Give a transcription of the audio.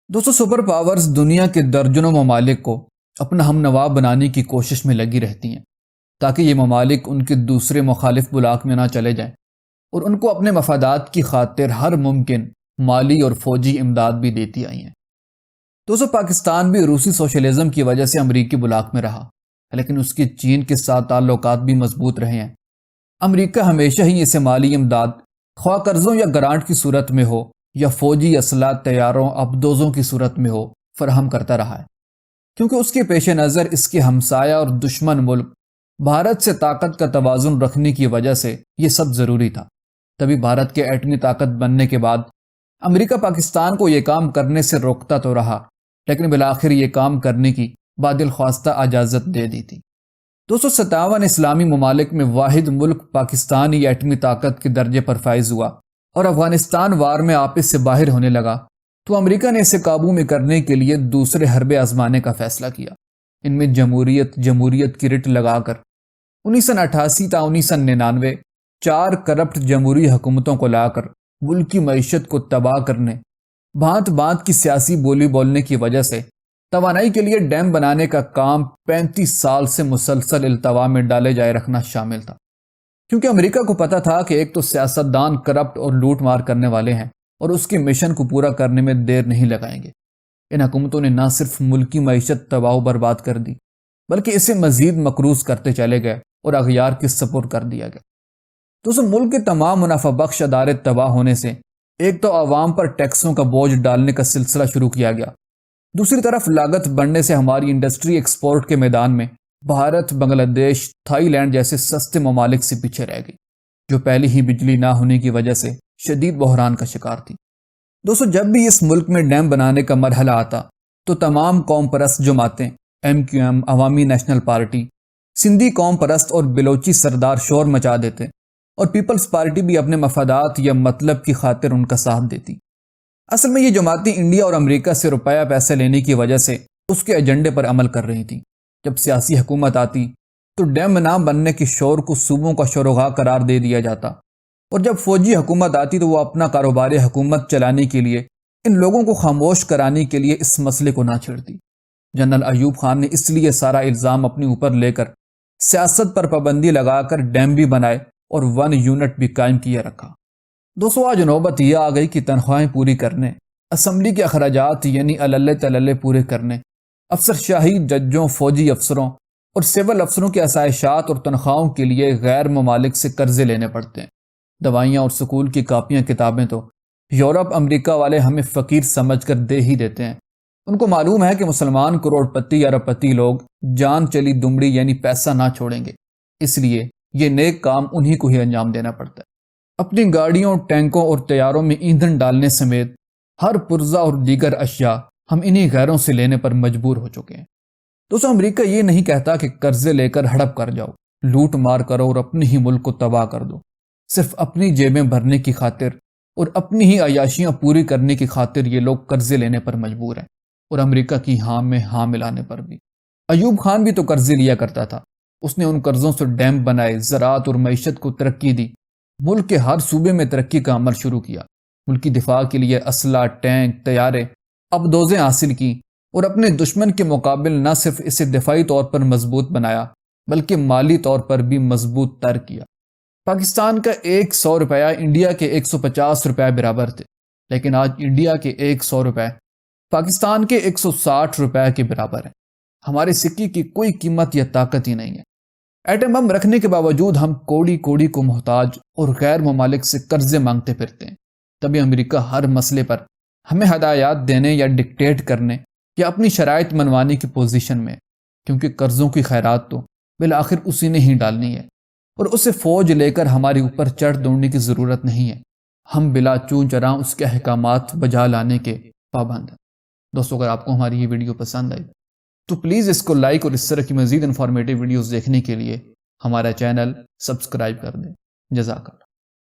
دوستو super powers دنیا کے درجنوں ممالک کو اپنا ہم نوا بنانے کی کوشش میں لگی رہتی ہیں تاکہ یہ ممالک ان کے دوسرے مخالف بلاک میں نہ چلے جائیں اور ان کو اپنے مفادات کی خاطر ہر ممکن مالی اور فوجی امداد بھی دیتی آئی ہیں۔ دوستو پاکستان بھی روسی سوشلزم کی وجہ سے امریکی بلاک میں رہا، لیکن اس کی چین کے ساتھ تعلقات بھی مضبوط رہے ہیں۔ امریکہ ہمیشہ ہی اسے مالی امداد خواہ قرضوں یا گرانٹ کی صورت میں ہو یا فوجی اسلحہ طیاروں ابدوزوں کی صورت میں ہو فراہم کرتا رہا ہے، کیونکہ اس کے پیش نظر اس کے ہمسایہ اور دشمن ملک بھارت سے طاقت کا توازن رکھنے کی وجہ سے یہ سب ضروری تھا۔ تبھی بھارت کے ایٹمی طاقت بننے کے بعد امریکہ پاکستان کو یہ کام کرنے سے روکتا تو رہا، لیکن بالآخر یہ کام کرنے کی بادل خواستہ اجازت دے دی تھی۔ 257 اسلامی ممالک میں واحد ملک پاکستان ہی ایٹمی طاقت کے درجے پر فائز ہوا اور افغانستان وار میں آپس سے باہر ہونے لگا تو امریکہ نے اسے قابو میں کرنے کے لیے دوسرے حربے آزمانے کا فیصلہ کیا۔ ان میں جمہوریت کی رٹ لگا کر 1988 تا 1999 4 کرپٹ جمہوری حکومتوں کو لا کر ملک کی معیشت کو تباہ کرنے، بھانت بھانت کی سیاسی بولی بولنے کی وجہ سے توانائی کے لیے ڈیم بنانے کا کام 35 سال سے مسلسل التوا میں ڈالے جائے رکھنا شامل تھا، کیونکہ امریکہ کو پتا تھا کہ ایک تو سیاستدان کرپٹ اور لوٹ مار کرنے والے ہیں اور اس کے مشن کو پورا کرنے میں دیر نہیں لگائیں گے۔ ان حکومتوں نے نہ صرف ملکی معیشت تباہ و برباد کر دی بلکہ اسے مزید مقروض کرتے چلے گئے اور اغیار کے سپرد کر دیا گیا۔ تو ملک کے تمام منافع بخش ادارے تباہ ہونے سے ایک تو عوام پر ٹیکسوں کا بوجھ ڈالنے کا سلسلہ شروع کیا گیا، دوسری طرف لاگت بڑھنے سے ہماری انڈسٹری ایکسپورٹ کے میدان میں بھارت، بنگلہ دیش، تھائی لینڈ جیسے سستے ممالک سے پیچھے رہ گئی، جو پہلی ہی بجلی نہ ہونے کی وجہ سے شدید بحران کا شکار تھی۔ دوستو جب بھی اس ملک میں ڈیم بنانے کا مرحلہ آتا تو تمام قوم پرست جماعتیں، MQM، عوامی نیشنل پارٹی، سندھی قوم پرست اور بلوچی سردار شور مچا دیتے اور پیپلز پارٹی بھی اپنے مفادات یا مطلب کی خاطر ان کا ساتھ دیتی۔ اصل میں یہ جماعتیں انڈیا اور امریکہ سے روپیہ پیسے لینے کی وجہ سے اس کے ایجنڈے پر عمل کر رہی تھیں۔ جب سیاسی حکومت آتی تو ڈیم نہ بننے کے شور کو صوبوں کا شورغا قرار دے دیا جاتا، اور جب فوجی حکومت آتی تو وہ اپنا کاروبار حکومت چلانے کے لیے ان لوگوں کو خاموش کرانے کے لیے اس مسئلے کو نہ چھیڑتی۔ جنرل ایوب خان نے اس لیے سارا الزام اپنے اوپر لے کر سیاست پر پابندی لگا کر ڈیم بھی بنائے اور 1 یونٹ بھی قائم کیے رکھا۔ دوستو آج نوبت یہ آ گئی کہ تنخواہیں پوری کرنے، اسمبلی کے اخراجات یعنی عللے تللے پورے کرنے، افسر شاہی ججوں، فوجی افسروں اور سول افسروں کے آسائشات اور تنخواہوں کے لیے غیر ممالک سے قرضے لینے پڑتے ہیں۔ دوائیاں اور سکول کی کاپیاں کتابیں تو یورپ امریکہ والے ہمیں فقیر سمجھ کر دے ہی دیتے ہیں۔ ان کو معلوم ہے کہ مسلمان کروڑ پتی ارب پتی لوگ جان چلی دمڑی یعنی پیسہ نہ چھوڑیں گے، اس لیے یہ نیک کام انہی کو ہی انجام دینا پڑتا ہے۔ اپنی گاڑیوں، ٹینکوں اور طیاروں میں ایندھن ڈالنے سمیت ہر پرزہ اور دیگر اشیاء ہم انہی غیروں سے لینے پر مجبور ہو چکے ہیں۔ دوستو امریکہ یہ نہیں کہتا کہ قرضے لے کر ہڑپ کر جاؤ، لوٹ مار کرو اور اپنے ہی ملک کو تباہ کر دو۔ صرف اپنی جیبیں بھرنے کی خاطر اور اپنی ہی عیاشیاں پوری کرنے کی خاطر یہ لوگ قرضے لینے پر مجبور ہیں، اور امریکہ کی ہاں میں ہاں ملانے پر بھی۔ ایوب خان بھی تو قرضے لیا کرتا تھا، اس نے ان قرضوں سے ڈیم بنائے، زراعت اور معیشت کو ترقی دی، ملک کے ہر صوبے میں ترقی کا عمل شروع کیا، ملکی دفاع کے لیے اسلحہ، ٹینک، طیارے، ابدوزیں حاصل کی اور اپنے دشمن کے مقابل نہ صرف اسے دفاعی طور پر مضبوط بنایا بلکہ مالی طور پر بھی مضبوط تر کیا۔ پاکستان کا 100 روپیہ انڈیا کے 150 روپے برابر تھے، لیکن آج انڈیا کے 100 روپے پاکستان کے 160 روپے کے برابر ہیں۔ ہمارے سکے کی کوئی قیمت یا طاقت ہی نہیں ہے۔ ایٹم بم رکھنے کے باوجود ہم کوڑی کوڑی کو محتاج اور غیر ممالک سے قرضے مانگتے پھرتے ہیں۔ تبھی امریکہ ہر مسئلے پر ہمیں ہدایات دینے یا ڈکٹیٹ کرنے یا اپنی شرائط منوانے کی پوزیشن میں، کیونکہ قرضوں کی خیرات تو بالآخر اسی نے ہی ڈالنی ہے، اور اسے فوج لے کر ہمارے اوپر چڑھ دوڑنے کی ضرورت نہیں ہے۔ ہم بلا چون چراں اس کے احکامات بجا لانے کے پابند ہیں۔ دوستو اگر آپ کو ہماری یہ ویڈیو پسند آئی تو پلیز اس کو لائک اور اس طرح کی مزید انفارمیٹیو ویڈیوز دیکھنے کے لیے ہمارا چینل سبسکرائب کر دیں۔ جزاک اللہ۔